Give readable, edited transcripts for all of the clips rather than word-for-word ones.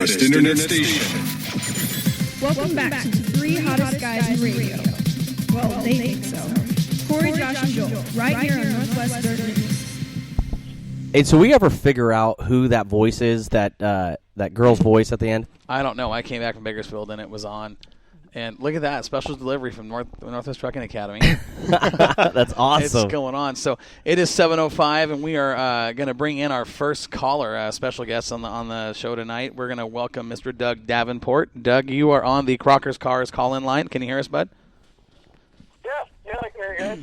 hottest internet station. Welcome back to the three hottest guys in radio. Well, they think so. Corey, Josh, and Joel, right here on Northwest 3rd News. Hey, so we ever figure out who that voice is, that girl's voice at the end? I don't know. I came back from Bakersfield and it was on. And look at that, special delivery from Northwest Trucking Academy. That's awesome. It's going on. So it is 7:05, and we are going to bring in our first caller, special guest on the show tonight. We're going to welcome Mr. Doug Davenport. Doug, you are on the Crocker's Cars call-in line. Can you hear us, bud? Yeah, I can hear you guys.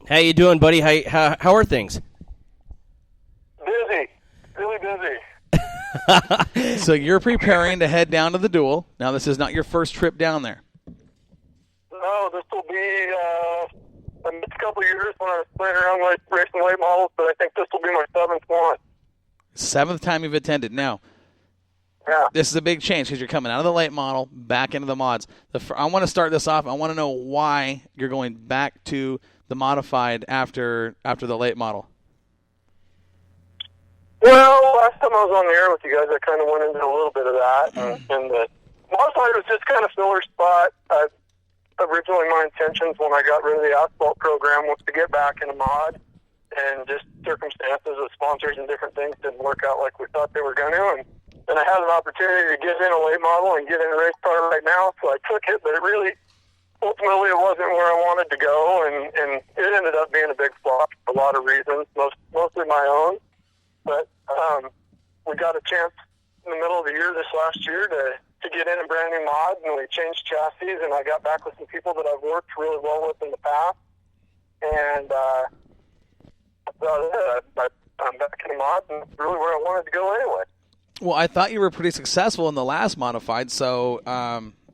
How you doing, buddy? How are things? Busy, really busy. So you're preparing to head down to the duel. Now, this is not your first trip down there. No, this will be the next couple of years when I was playing around with racing late models, but I think this will be my seventh one. Seventh time you've attended. Now, Yeah. this is a big change because you're coming out of the late model, back into the mods. I want to start this off. I want to know why you're going back to the modified after the late model. Well, last time I was on the air with you guys, I kind of went into a little bit of that, and the modified was just kind of filler spot. Originally, my intentions when I got rid of the asphalt program was to get back into mod, and just circumstances with sponsors and different things didn't work out like we thought they were going to, and I had an opportunity to get in a late model and get in a race car right now, so I took it, but ultimately it wasn't where I wanted to go, and it ended up being a big flop for a lot of reasons, mostly my own. But we got a chance in the middle of the year this last year to get in a brand new mod, and we changed chassis, and I got back with some people that I've worked really well with in the past, and I'm back in the mod, and it's really where I wanted to go anyway. Well, I thought you were pretty successful in the last modified, so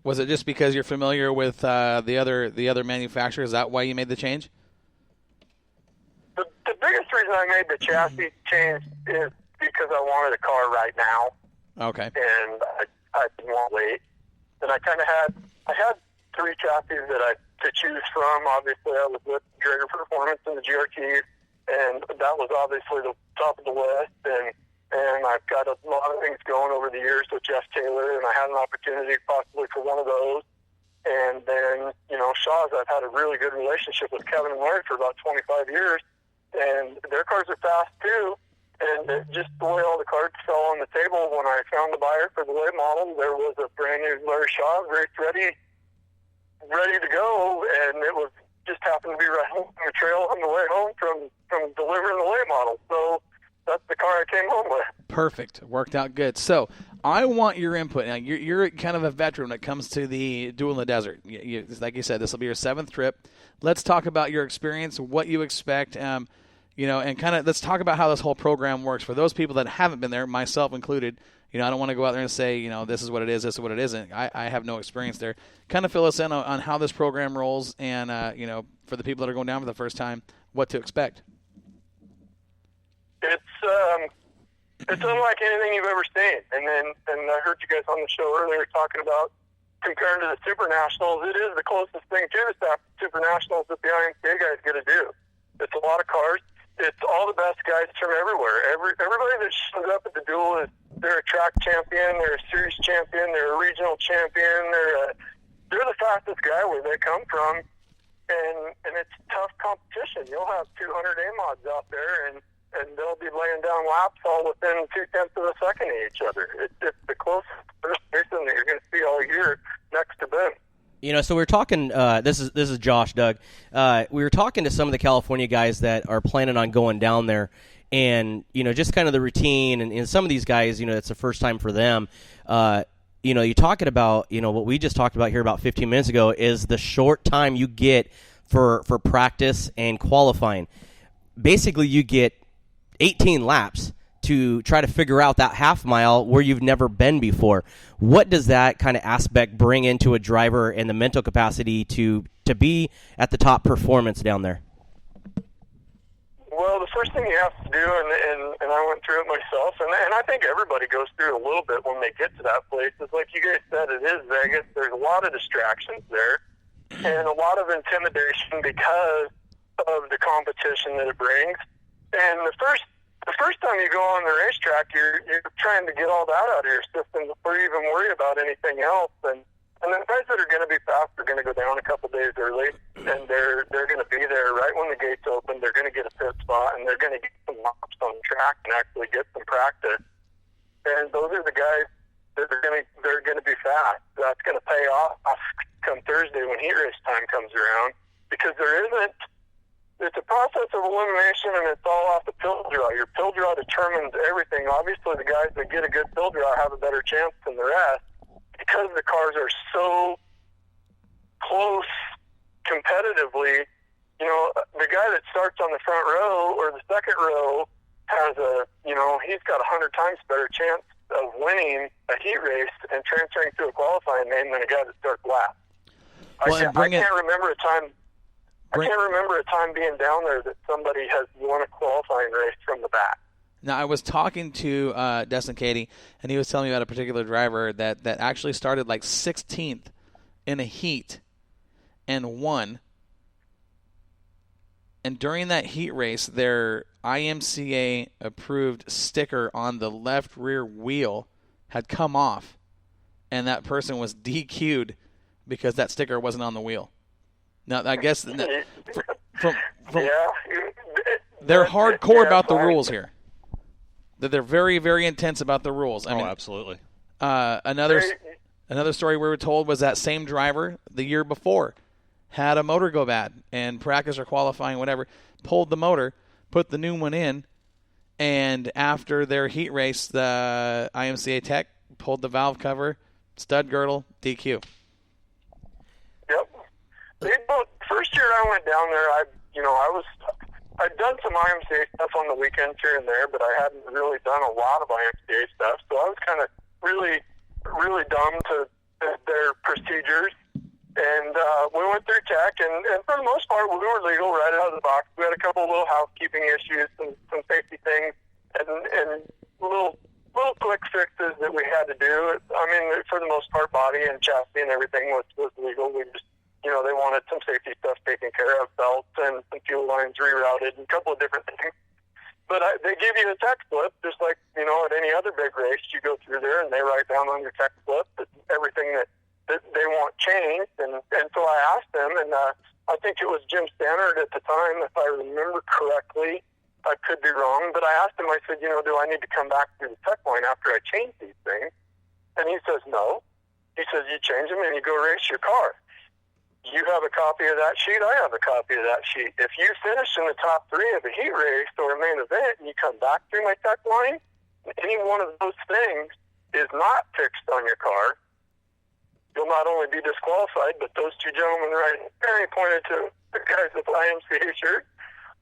was it just because you're familiar with the other manufacturer? Is that why you made the change? The biggest reason I made the chassis change is because I wanted a car right now. Okay. And I didn't want to wait. And I had three chassis that I to choose from. Obviously, I was with Drager Performance and the GRT, and that was obviously the top of the list. And I've got a lot of things going over the years with Jeff Taylor, and I had an opportunity possibly for one of those. And then, Shaw's, I've had a really good relationship with Kevin and Larry for about 25 years. And their cars are fast too, and just the way all the cards fell on the table when I found the buyer for the late model, there was a brand new Larry Shaw race ready to go, and it was just happened to be right on the trail on the way home from delivering the late model. So that's the car I came home with. Perfect. Worked out good. So I want your input. Now, you're kind of a veteran when it comes to the duel in the desert. Like you said, this will be your seventh trip. Let's talk about your experience, what you expect, and kind of let's talk about how this whole program works. For those people that haven't been there, myself included, I don't want to go out there and say, this is what it is, this is what it isn't. I have no experience there. Kind of fill us in on how this program rolls and, for the people that are going down for the first time, what to expect. It's unlike anything you've ever seen. And I heard you guys on the show earlier talking about comparing to the Super Nationals. It is the closest thing to the Super Nationals that the IMCA guys get to do. It's a lot of cars. It's all the best guys from everywhere. Everybody that shows up at the duel they're a track champion, they're a series champion, they're a regional champion, they're the fastest guy where they come from, and it's tough competition. You'll have 200 A-mods out there, and they'll be laying down laps all within 0.2 of a second of each other. It's the closest first person that you're going to see all year next to them. So we were talking. This is Josh, Doug. We were talking to some of the California guys that are planning on going down there, and just kind of the routine. And some of these guys, it's the first time for them. You're talking about what we just talked about here about 15 minutes ago is the short time you get for practice and qualifying. Basically, you get 18 laps to try to figure out that half mile where you've never been before. What does that kind of aspect bring into a driver and the mental capacity to be at the top performance down there? Well, the first thing you have to do, and I went through it myself, and I think everybody goes through it a little bit when they get to that place, is like you guys said, it is Vegas. There's a lot of distractions there and a lot of intimidation because of the competition that it brings. And the the first time you go on the racetrack, you're trying to get all that out of your system before you even worry about anything else. And the guys that are going to be fast are going to go down a couple days early, and they're going to be there right when the gates open. They're going to get a pit spot, and they're going to get some laps on the track and actually get some practice. And those are the guys that they're going to be fast. That's going to pay off come Thursday when heat race time comes around, because there isn't. It's a process of elimination, and it's all off the pill draw. Your pill draw determines everything. Obviously, the guys that get a good pill draw have a better chance than the rest because the cars are so close competitively. You know, the guy that starts on the front row or the second row has he's got 100 times better chance of winning a heat race and transferring to a qualifying main than a guy that starts last. Well, I can't remember a time. I can't remember a time being down there that somebody has won a qualifying race from the back. Now, I was talking to Dustin Katie, and he was telling me about a particular driver that actually started like 16th in a heat and won. And during that heat race, their IMCA-approved sticker on the left rear wheel had come off, and that person was DQ'd because that sticker wasn't on the wheel. Now, I guess from they're hardcore about the rules here. They're very, very intense about the rules. I mean, absolutely. Another story we were told was that same driver the year before had a motor go bad and practice or qualifying, whatever, pulled the motor, put the new one in, and after their heat race, the IMCA tech pulled the valve cover, stud girdle, DQ. First year I went down there, I'd done some IMCA stuff on the weekends here and there, but I hadn't really done a lot of IMCA stuff, so I was kind of really, really dumb to their procedures. And we went through tech, and for the most part, we were legal right out of the box. We had a couple of little housekeeping issues, some safety things, and little quick fixes that we had to do. I mean, for the most part, body and chassis and everything was legal. We just, they wanted some safety stuff taken care of, belts and some fuel lines rerouted, and a couple of different things. But they give you a tech slip, just like, at any other big race. You go through there, and they write down on your tech slip everything that they want changed. And so I asked them, and I think it was Jim Stannard at the time, if I remember correctly. I could be wrong, but I asked him, I said, do I need to come back through the tech line after I change these things? And he says, no. He says, you change them and you go race your car. You have a copy of that sheet, I have a copy of that sheet. If you finish in the top 3 of a heat race or a main event and you come back through my tech line, any one of those things is not fixed on your car, you'll not only be disqualified, but those two gentlemen right there, he pointed to the guys with the IMCA shirt,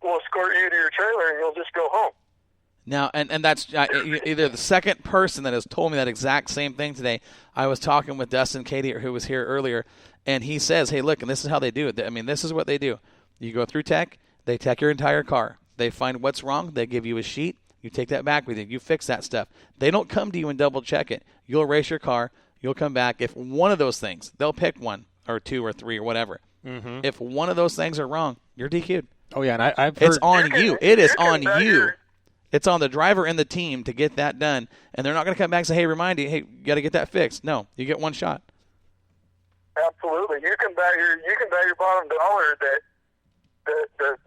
will escort you to your trailer and you'll just go home. Now, and that's either the second person that has told me that exact same thing today. I was talking with Dustin Katie, who was here earlier, and he says, hey, look, and this is how they do it. I mean, this is what they do. You go through tech, they tech your entire car. They find what's wrong, they give you a sheet, you take that back with you, you fix that stuff. They don't come to you and double check it. You'll race your car, you'll come back. If one of those things, they'll pick 1 or 2 or 3 or whatever. Mm-hmm. If one of those things are wrong, you're DQ'd. Oh, yeah, and I've heard... It's on you. It is on you. It's on the driver and the team to get that done. And they're not going to come back and say, hey, remind you, hey, you got to get that fixed. No, you get one shot. Absolutely. You can bet your bottom dollar that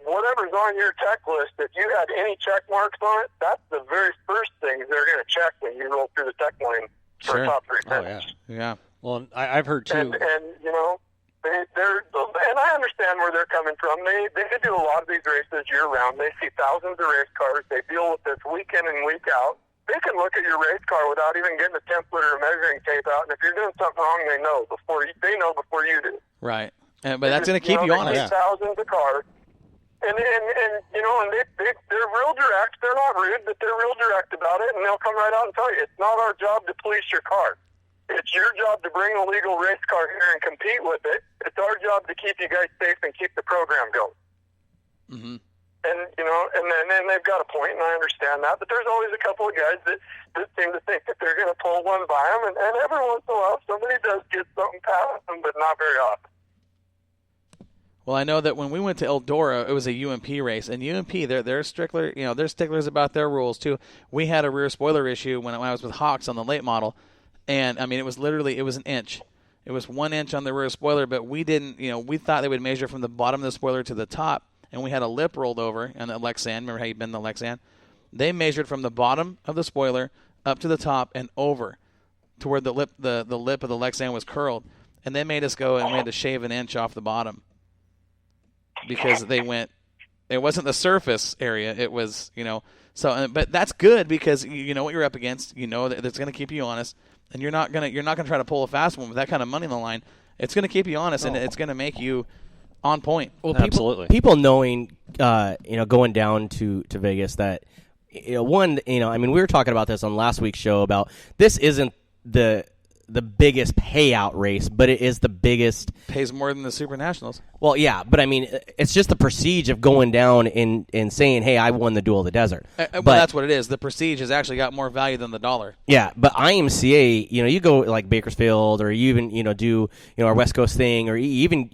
whatever's on your tech list, if you had any check marks on it, that's the very first thing they're going to check when you roll through the tech line for a top 3 finish. Oh, yeah. Well, I've heard, too... And and I understand where they're coming from. They do a lot of these races year-round. They see thousands of race cars. They deal with this week in and week out. They can look at your race car without even getting a template or a measuring tape out, and if you're doing something wrong, they know before you do. Right. But that's going to keep you honest. Thousands of cars. And they're real direct. They're not rude, but they're real direct about it, and they'll come right out and tell you, it's not our job to police your car. It's your job to bring a legal race car here and compete with it. It's our job to keep you guys safe and keep the program going. Mm-hmm. And, and then they've got a point, and I understand that. But there's always a couple of guys that seem to think that they're going to pull one by them. And every once in a while, somebody does get something past them, but not very often. Well, I know that when we went to Eldora, it was a UMP race, and UMP they're stickler, they're sticklers about their rules too. We had a rear spoiler issue when I was with Hawks on the late model, and I mean it was an inch. It was 1 inch on the rear spoiler, but we didn't, we thought they would measure from the bottom of the spoiler to the top, and we had a lip rolled over on the Lexan. Remember how you bend the Lexan? They measured from the bottom of the spoiler up to the top and over to where the lip of the Lexan was curled, and they made us go and we had to shave an inch off the bottom because it wasn't the surface area. It was, so, but that's good because you know what you're up against. You know that it's going to keep you honest. And you're not gonna try to pull a fast one with that kind of money on the line. It's gonna keep you honest, and it's gonna make you on point. Well, Absolutely. People knowing, going down to Vegas that, I mean, we were talking about this on last week's show about this isn't the biggest payout race, but it is the biggest. Pays more than the Super Nationals. Well, yeah, but I mean, it's just the prestige of going down and saying, hey, I won the Duel of the Desert. Well, that's what it is. The prestige has actually got more value than the dollar. Yeah, but IMCA, you go like Bakersfield, or you even, do, our West Coast thing, or even,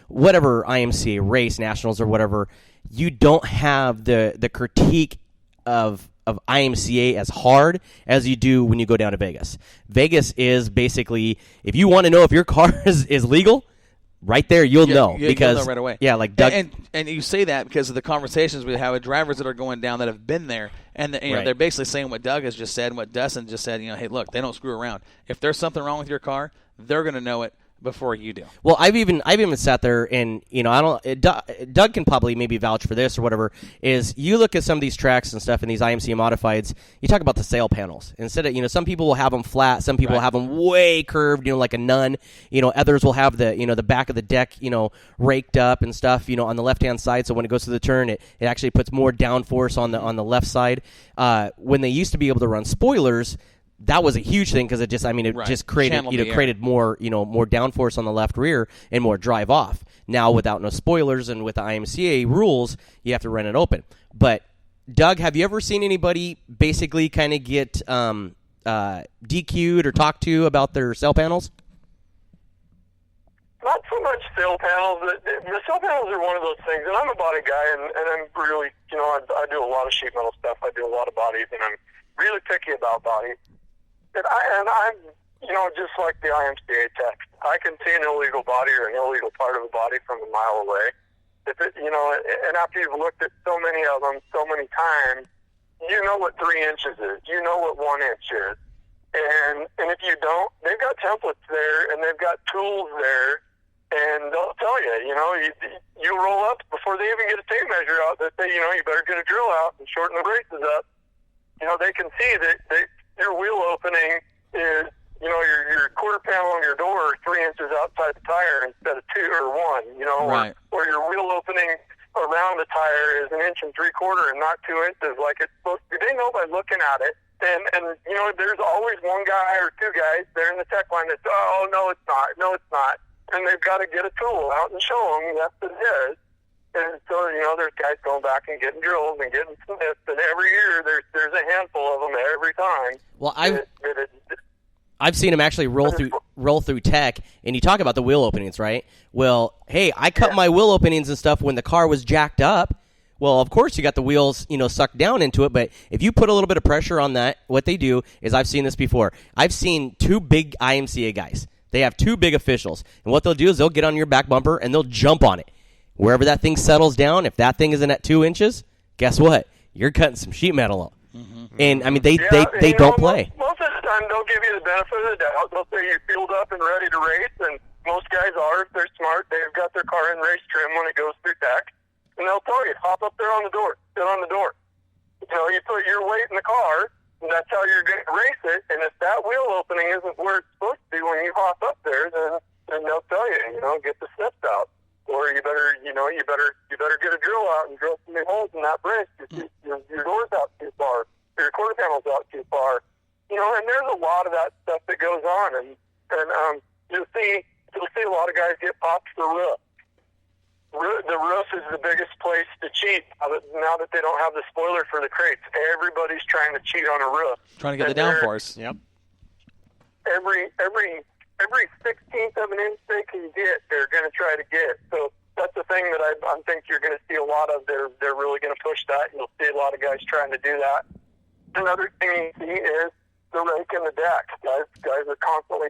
whatever IMCA race, nationals or whatever, you don't have the critique of IMCA as hard as you do when you go down to Vegas. Vegas is basically, if you want to know if your car is legal, right there you'll know because you'll know right away. Yeah, like Doug, and you say that because of the conversations we have with drivers that are going down that have been there, and Right. they're basically saying what Doug has just said and what Dustin just said. Hey, look, they don't screw around. If there's something wrong with your car, they're going to know it before you do. Well, I've even sat there and Doug can probably maybe vouch for this or whatever. Is you look at some of these tracks and stuff in these IMCA modifieds, you talk about the sail panels instead of some people will have them flat, some people will have them way curved, like a nun. Others will have the back of the deck raked up and stuff on the left hand side. So when it goes to the turn, it actually puts more downforce on the left side. When they used to be able to run spoilers, that was a huge thing because it just created Channeled the air. created more more downforce on the left rear and more drive off. Now without no spoilers and with the IMCA rules, you have to run it open. But Doug, have you ever seen anybody basically kind of get DQ'd or talked to about their cell panels? Not so much sail panels. The sail panels are one of those things, and I'm a body guy, and I'm really, I do a lot of sheet metal stuff. I do a lot of bodies, and I'm really picky about bodies. And I'm, just like the IMCA text, I can see an illegal body or an illegal part of a body from a mile away. If it, and after you've looked at so many of them so many times, you know what 3 inches is. You know what 1 inch is. And if you don't, they've got templates there and they've got tools there, and they'll tell you, you roll up before they even get a tape measure out that say, you better get a drill out and shorten the braces up. They can see that your wheel opening is, your quarter panel on your door 3 inches outside the tire instead of 2 or 1, Right. or your wheel opening around the tire is 1 3/4 inches and not 2 inches like it's supposed to be. They know by looking at it. And there's always one guy or two guys there in the tech line that's, oh, no, it's not. And they've got to get a tool out and show them that's what it is. And so, there's guys going back and getting drills and getting snipped, and every year there's a handful of them every time. Well, I've seen them actually roll through tech, and you talk about the wheel openings, right? Well, hey, I cut my wheel openings and stuff when the car was jacked up. Well, of course, you got the wheels, sucked down into it, but if you put a little bit of pressure on that, what they do is, I've seen this before. I've seen 2 big IMCA guys. They have 2 big officials, and what they'll do is they'll get on your back bumper and they'll jump on it. Wherever that thing settles down, if that thing isn't at 2 inches, guess what? You're cutting some sheet metal up. Mm-hmm. And, I mean, they don't play. Most of the time, they'll give you the benefit of the doubt. They'll say you're fueled up and ready to race, and most guys are. If they're smart, they've got their car in race trim when it goes through tech. And they'll tell you, hop up there on the door, sit on the door. You put your weight in the car, and that's how you're going to race it. And if that wheel opening isn't where it's supposed to be when you hop up there, then they'll tell you, get the snips out. Or you better get a drill out and drill some new holes in that brace. Your door's out too far, or your quarter panel's out too far. And there's a lot of that stuff that goes on, and you'll see a lot of guys get popped for roof. The roof is the biggest place to cheat now that they don't have the spoiler for the crates. Everybody's trying to cheat on a roof. Trying to get the downforce. Yep. Every 16th of an inch they can get, they're going to try to get. So that's the thing that I think you're going to see a lot of. They're really going to push that. You'll see a lot of guys trying to do that. Another thing you see is the rake and the deck. Guys are constantly